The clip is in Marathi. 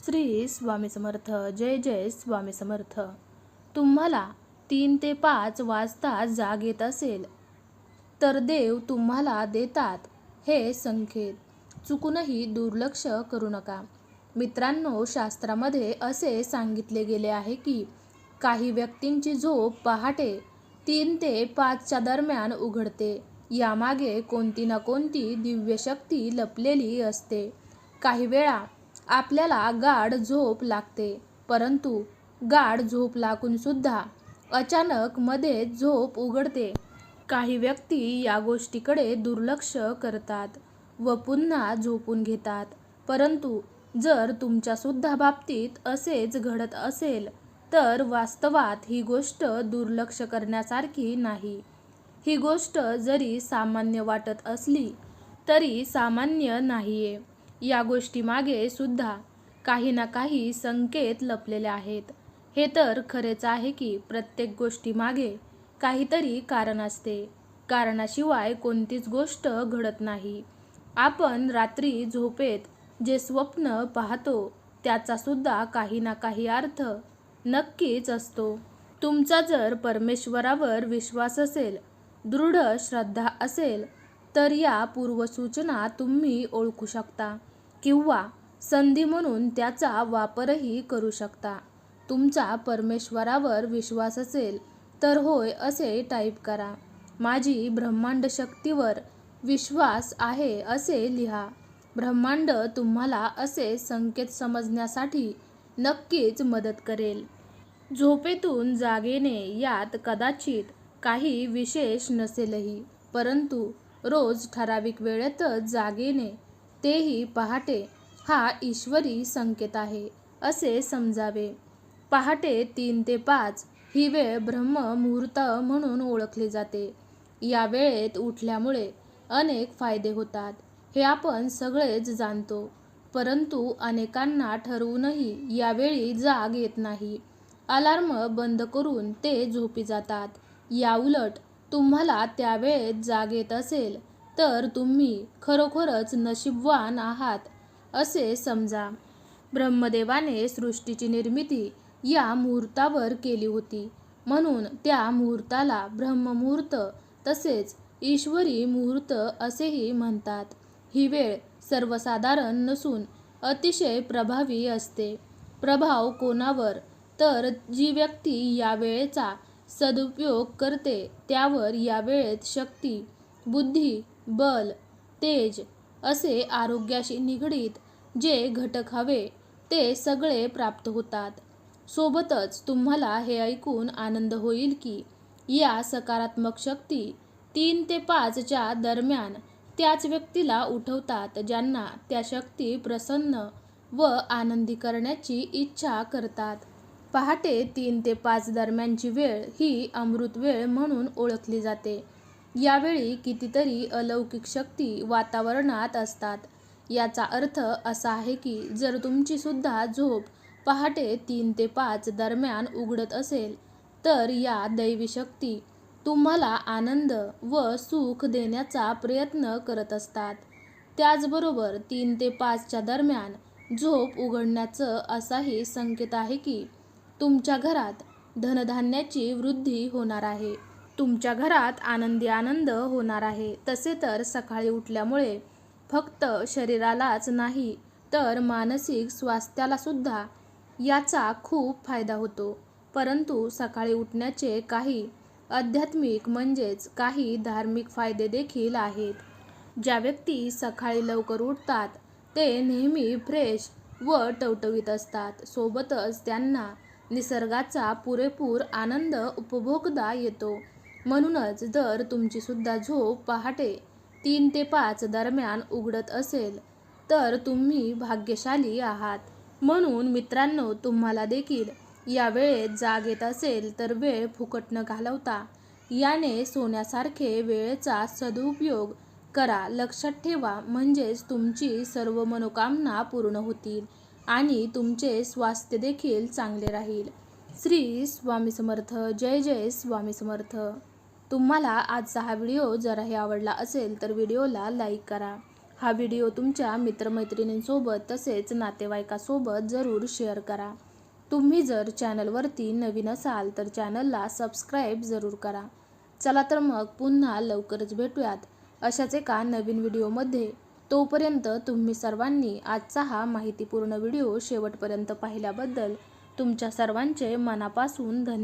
श्री स्वामी समर्थ. जय जय स्वामी समर्थ. तुम्हाला 3 ते 5 वाजता जाग येत असेल तर देव तुम्हाला देतात हे संकेत. चुकूनही दुर्लक्ष करू नका. मित्रांनो, शास्त्रामध्ये असे सांगितले गेले आहे की काही व्यक्तींची झोप पहाटे 3 ते 5च्या दरम्यान उघडते. यामागे कोणती ना कोणती दिव्य शक्ती लपलेली असते. काही वेळा आपल्याला गाढ झोप लागते, परंतु गाढ झोप लागून सुद्धा अचानक मध्येच झोप उघडते. काही व्यक्ती या गोष्टीकडे दुर्लक्ष करतात व पुन्हा झोपून घेतात. परंतु जर तुमच्या सुद्धा बाबतीत असेच घडत असेल तर वास्तवात ही गोष्ट दुर्लक्ष करण्यासारखी नाही. ही गोष्ट जरी सामान्य वाटत असली तरी सामान्य नाहीये. या गोष्टीमागे सुद्धा काही ना काही संकेत लपलेले आहेत. हे तर खरेच आहे की प्रत्येक गोष्टीमागे काहीतरी कारण असते. कारणाशिवाय कोणतीच गोष्ट घडत नाही. आपण रात्री झोपेत जे स्वप्न पाहतो त्याचा सुद्धा काही ना काही अर्थ नक्कीच असतो. तुमचा जर परमेश्वरावर विश्वास असेल, दृढ श्रद्धा असेल तर या पूर्वसूचना तुम्ही ओळखू शकता किंवा संधी म्हणून त्याचा वापरही करू शकता. तुमचा परमेश्वरावर विश्वास असेल तर होय असे टाईप करा. माझी ब्रह्मांड शक्तीवर विश्वास आहे असे लिहा. ब्रह्मांड तुम्हाला असे संकेत समजण्यासाठी नक्कीच मदत करेल. झोपेतून जाग येणे यात कदाचित काही विशेष नसेलही, परंतु रोज ठराविक वेळेतच जाग येणे, तेही पहाटे, हा ईश्वरी संकेत आहे असे समजावे. पहाटे 3 ते 5 ही वेळ ब्रह्म मुहूर्त म्हणून ओळखली जाते. या वेळेत उठल्यामुळे अनेक फायदे होतात हे आपण सगळेच जाणतो, परंतु अनेकांना ठरवूनही यावेळी जाग येत नाही. अलार्म बंद करून ते झोपी जातात. याउलट तुम्हाला त्यावेळेत जाग येत असेल तर तुम्ही खरोखरच नशीबवान आहात असे समजा. ब्रह्मदेवाने सृष्टीची निर्मिती या मुहूर्तावर केली होती, म्हणून त्या मुहूर्ताला ब्रह्ममुहूर्त तसेच ईश्वरी मुहूर्त असेही म्हणतात. ही वेळ सर्वसाधारण नसून अतिशय प्रभावी असते. प्रभाव कोणावर? तर जी व्यक्ती या वेळेचा सदुपयोग करते त्यावर या वेळेत शक्ती, बुद्धी, बल, तेज असे आरोग्याशी निगडीत जे घटक हवे ते सगळे प्राप्त होतात. सोबतच तुम्हाला हे ऐकून आनंद होईल की या सकारात्मक शक्ती 3 ते 5च्या दरम्यान त्याच व्यक्तीला उठवतात ज्यांना त्या शक्ती प्रसन्न व आनंदी करण्याची इच्छा करतात. पहाटे 3 ते 5 दरम्यानची वेळ ही अमृत वेळ म्हणून ओळखली जाते. यावेळी कितीतरी अलौकिक शक्ती वातावरणात असतात. याचा अर्थ असा आहे की जर तुमची सुद्धा झोप पहाटे 3 ते 5 दरम्यान उघडत असेल तर या दैवी शक्ती तुम्हाला आनंद व सुख देण्याचा प्रयत्न करत असतात. त्याचबरोबर 3 ते 5च्या दरम्यान झोप उघडण्याचं असाही संकेत आहे की तुमच्या घरात धनधान्याची वृद्धी होणार आहे. तुमच्या घरात आनंदी आनंद होणार आहे. तसे तर सकाळी उठल्यामुळे फक्त शरीरालाच नाही तर मानसिक स्वास्थ्याला सुद्धा याचा खूप फायदा होतो. परंतु सकाळी उठण्याचे काही आध्यात्मिक म्हणजेच काही धार्मिक फायदे देखील आहेत. ज्या व्यक्ती सकाळी लवकर उठतात ते नेहमी फ्रेश व टवटवीत असतात. सोबतच त्यांना निसर्गाचा पुरेपूर आनंद उपभोगता येतो. म्हणूनच जर तुमची सुद्धा झोप पहाटे 3 ते 5 दरम्यान उघडत असेल तर तुम्ही भाग्यशाली आहात. म्हणून मित्रांनो, तुम्हाला देखील या वेळेत जाग येत असेल तर वेळ फुकट न घालवता याने सोन्यासारखे वेळेचा सदुपयोग करा. लक्षात ठेवा, म्हणजेच तुमची सर्व मनोकामना पूर्ण होतील आणि तुमचे स्वास्थ्य देखील चांगले राहील. श्री स्वामी समर्थ. जय जय स्वामी समर्थ. तुम्हाला आजचा हा व्हिडिओ जराही आवडला असेल तर व्हिडिओला लाईक करा. हा व्हिडिओ तुमच्या मित्रमैत्रिणींसोबत तसेच नातेवाईकासोबत जरूर शेअर करा. तुम्ही जर चॅनलवरती नवीन असाल तर चॅनलला सबस्क्राईब जरूर करा. चला तर मग पुन्हा लवकरच भेटूयात अशाच एका नवीन व्हिडिओमध्ये. तोपर्यंत तुम्ही सर्वांनी आजचा हा माहितीपूर्ण व्हिडिओ शेवटपर्यंत पाहिल्याबद्दल तुमच्या सर्वांचे मनापासून धन्यवाद.